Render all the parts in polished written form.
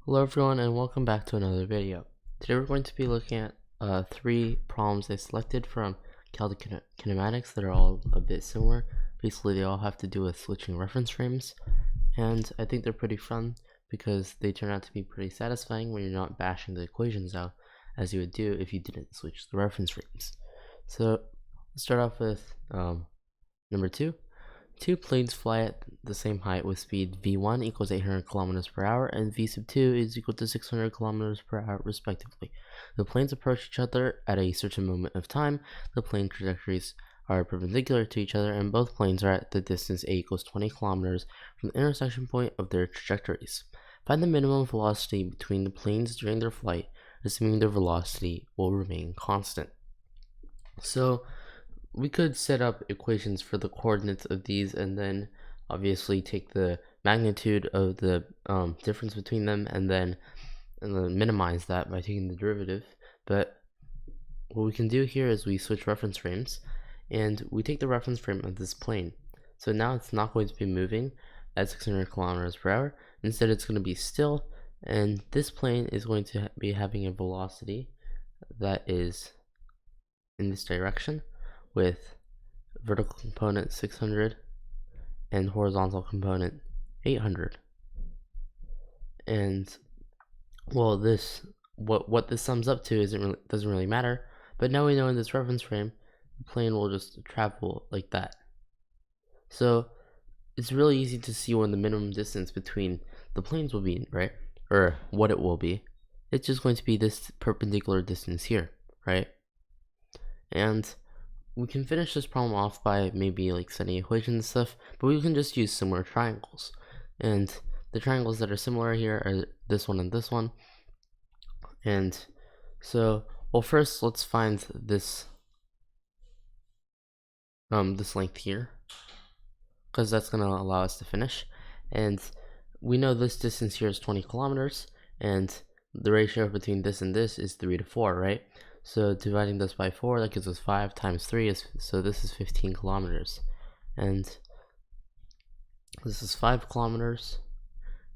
Hello everyone and welcome back to another video. Today we're going to be looking at 3 problems I selected from Kalda Kinematics that are all a bit similar. Basically they all have to do with switching reference frames, and I think they're pretty fun because they turn out to be pretty satisfying when you're not bashing the equations out as you would do if you didn't switch the reference frames. So let's start off with number 2. Two planes fly at the same height with speed v1 equals 800 kilometers per hour and v sub 2 is equal to 600 kilometers per hour respectively. The planes approach each other at a certain moment of time. The plane trajectories are perpendicular to each other and both planes are at the distance a equals 20 kilometers from the intersection point of their trajectories. Find the minimum velocity between the planes during their flight, assuming their velocity will remain constant. So we could set up equations for the coordinates of these and then obviously take the magnitude of the difference between them and then minimize that by taking the derivative. But what we can do here is we switch reference frames and we take the reference frame of this plane. So now it's not going to be moving at 600 kilometers per hour. Instead it's going to be still, and this plane is going to be having a velocity that is in this direction, with vertical component 600 and horizontal component 800. And well, what this sums up to doesn't really matter, but now we know in this reference frame the plane will just travel like that. So it's really easy to see when the minimum distance between the planes will be, right? Or what it will be. It's just going to be this perpendicular distance here, right? And we can finish this problem off by maybe like setting equations and stuff, but we can just use similar triangles. And the triangles that are similar here are this one and this one. And so, well, first let's find this this length here, because that's going to allow us to finish. And we know this distance here is 20 kilometers, and the ratio between this and this is 3 to 4, right? So dividing this by 4, that gives us 5 times 3 so this is 15 kilometers, and this is 5 kilometers,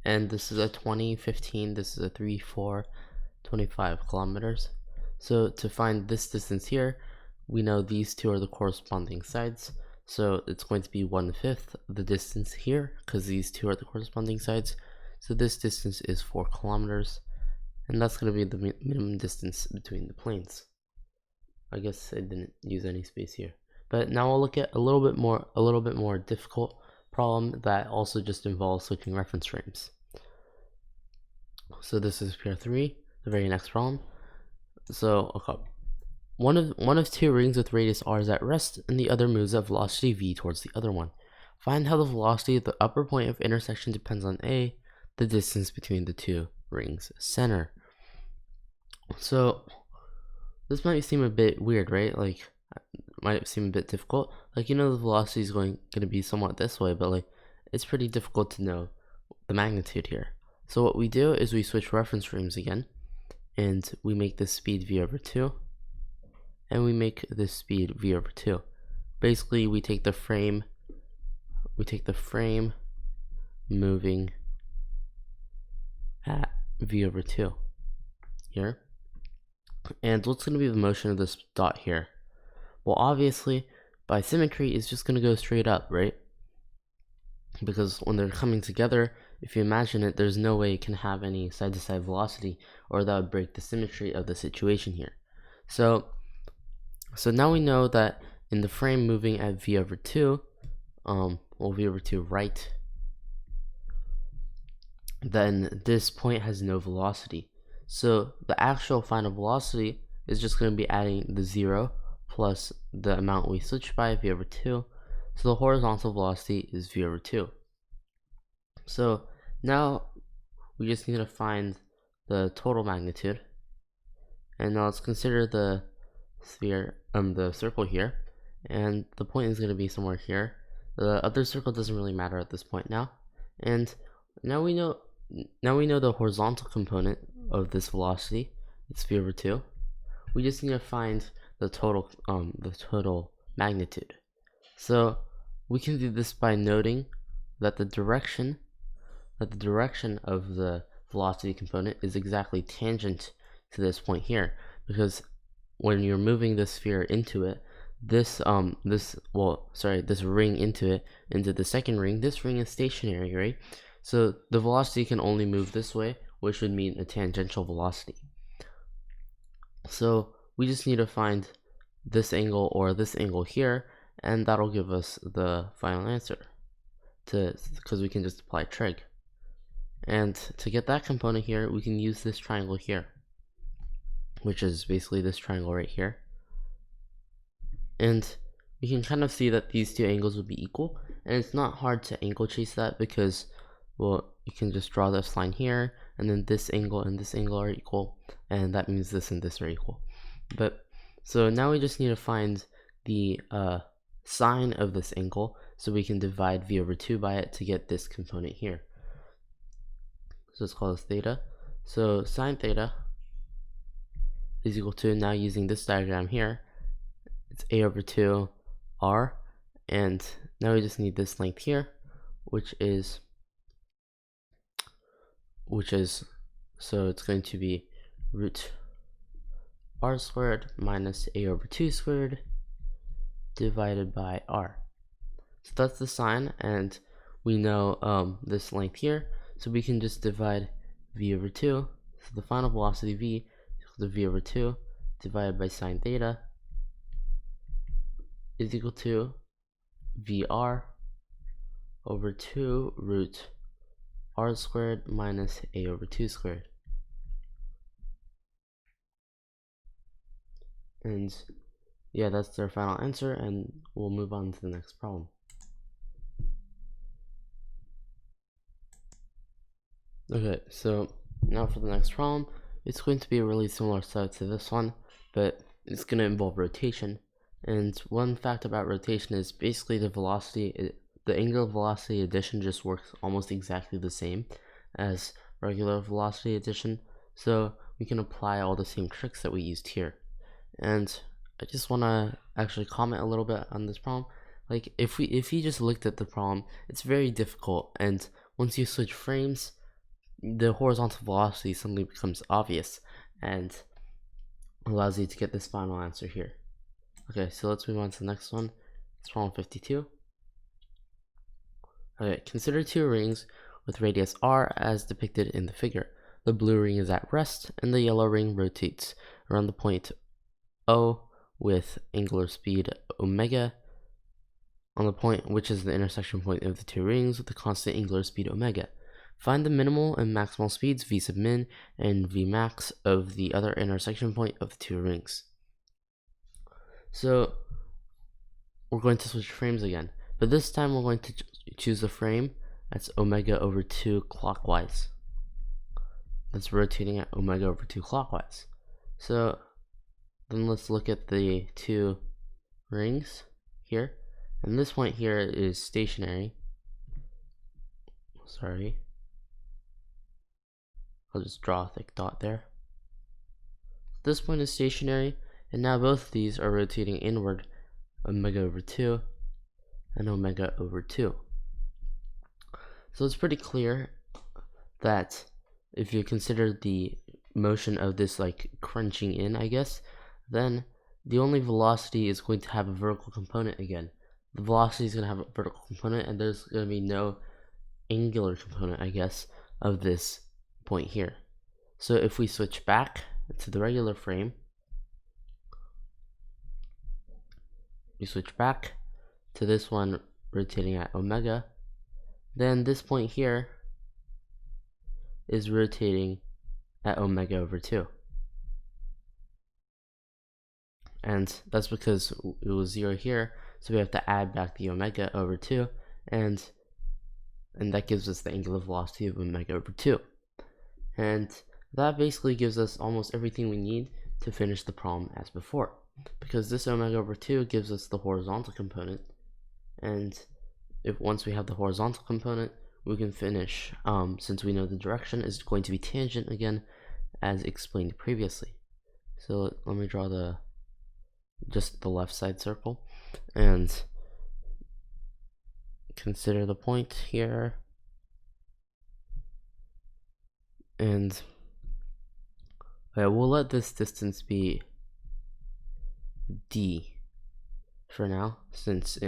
and this is a 20, 15, this is a 3, 4, 25 kilometers. So to find this distance here, we know these two are the corresponding sides, so it's going to be 1/5 the distance here because these two are the corresponding sides. So this distance is 4 kilometers. And that's going to be the minimum distance between the planes. I guess I didn't use any space here. But now we'll look at a little bit more difficult problem that also just involves switching reference frames. So this is pair 3, the very next problem. So okay. One of two rings with radius r is at rest, and the other moves at velocity v towards the other one. Find how the velocity at the upper point of intersection depends on a, the distance between the two rings center. So this might seem a bit weird, right? Like, might seem a bit difficult. Like, you know, the velocity is going to be somewhat this way, but like it's pretty difficult to know the magnitude here. So what we do is we switch reference frames again, and we make this speed v over 2, and we make this speed v over 2. Basically we take the frame moving at v over 2 here. And what's going to be the motion of this dot here? Well, obviously by symmetry it's just going to go straight up, right? Because when they're coming together, if you imagine it, there's no way it can have any side-to-side velocity, or that would break the symmetry of the situation here. So now we know that in the frame moving at v over 2, v over 2 right, then this point has no velocity. So the actual final velocity is just going to be adding the 0 plus the amount we switched by, v over 2. So the horizontal velocity is v over 2. So now we just need to find the total magnitude. And now let's consider the sphere, the circle here. And the point is going to be somewhere here. The other circle doesn't really matter at this point now. And now we know the horizontal component of this velocity. It's v over 2. We just need to find the total magnitude. So we can do this by noting that the direction of the velocity component is exactly tangent to this point here, because when you're moving this sphere into it, this ring into the second ring, this ring is stationary, right? So the velocity can only move this way, which would mean a tangential velocity. So we just need to find this angle or this angle here, and that'll give us the final answer, because we can just apply trig. And to get that component here, we can use this triangle here, which is basically this triangle right here. And we can kind of see that these two angles would be equal, and it's not hard to angle chase that, because, well, you can just draw this line here, and then this angle and this angle are equal, and that means this and this are equal. But so now we just need to find the sine of this angle, so we can divide v over 2 by it to get this component here. So let's call this theta. So sine theta is equal to, now using this diagram here, it's a over 2 r, and now we just need this length here, which is so it's going to be root r squared minus a over 2 squared divided by r. So that's the sine, and we know this length here, so we can just divide v over 2. So the final velocity v is equal to v over 2 divided by sine theta is equal to vr over 2 root r squared minus a over 2 squared. And yeah, that's their final answer, and we'll move on to the next problem. Okay, so now for the next problem, it's going to be a really similar setup to this one, but it's going to involve rotation. And one fact about rotation is basically the angular velocity addition just works almost exactly the same as regular velocity addition, so we can apply all the same tricks that we used here. And I just want to actually comment a little bit on this problem. Like, if you just looked at the problem, it's very difficult, and once you switch frames, the horizontal velocity suddenly becomes obvious and allows you to get this final answer here. Okay, so let's move on to the next one. It's problem 52. Okay, consider two rings with radius r as depicted in the figure. The blue ring is at rest, and the yellow ring rotates around the point O with angular speed omega on the point which is the intersection point of the two rings with the constant angular speed omega. Find the minimal and maximal speeds v sub min and v max of the other intersection point of the two rings. So we're going to switch frames again, but this time we're going to choose a frame that's omega over 2 clockwise. That's rotating at omega over 2 clockwise. So then let's look at the two rings here, and this point here is stationary. Sorry, I'll just draw a thick dot there. This point is stationary, and now both of these are rotating inward, omega over 2 and omega over 2. So it's pretty clear that if you consider the motion of this like crunching in, I guess, then the only velocity is going to have a vertical component again. The velocity is going to have a vertical component, and there's going to be no angular component, I guess, of this point here. So if we switch back to the regular frame, we switch back to this one rotating at omega, then this point here is rotating at omega over 2. And that's because it was 0 here, so we have to add back the omega over 2, and that gives us the angular velocity of omega over 2. And that basically gives us almost everything we need to finish the problem as before, because this omega over 2 gives us the horizontal component, and once we have the horizontal component, we can finish, since we know the direction is going to be tangent again, as explained previously. So let me draw just the left side circle, and consider the point here. And we'll let this distance be d for now, since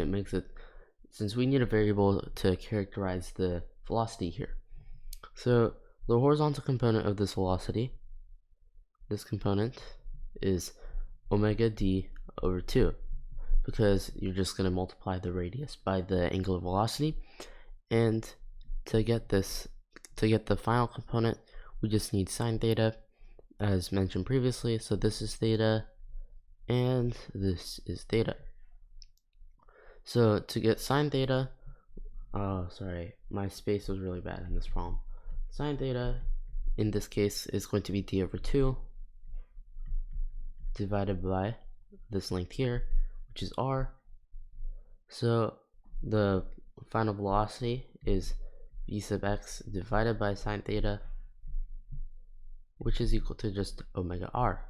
we need a variable to characterize the velocity here. So the horizontal component of this velocity, this component, is omega d over 2, because you're just going to multiply the radius by the angular velocity. And to get the final component, we just need sine theta, as mentioned previously. So this is theta and this is theta. So to get sine theta, sorry, my space was really bad in this problem. Sine theta in this case is going to be d over 2 divided by this length here, which is r. So the final velocity is v sub x divided by sine theta, which is equal to just omega r.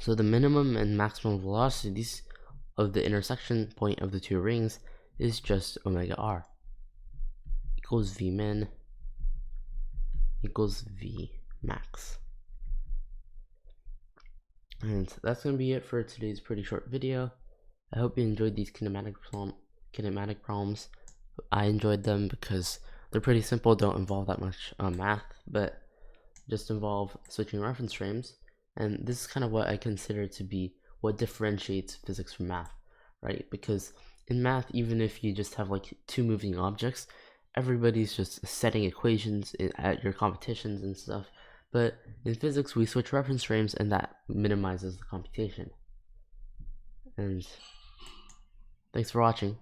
So the minimum and maximum velocities of the intersection point of the two rings is just omega r, equals v min equals v max. And that's going to be it for today's pretty short video. I hope you enjoyed these kinematic problems. I enjoyed them because they're pretty simple, don't involve that much math, but just involve switching reference frames. And this is kind of what I consider to be what differentiates physics from math, right? Because in math, even if you just have like two moving objects, everybody's just setting equations at your competitions and stuff. But in physics, we switch reference frames, and that minimizes the computation. And thanks for watching.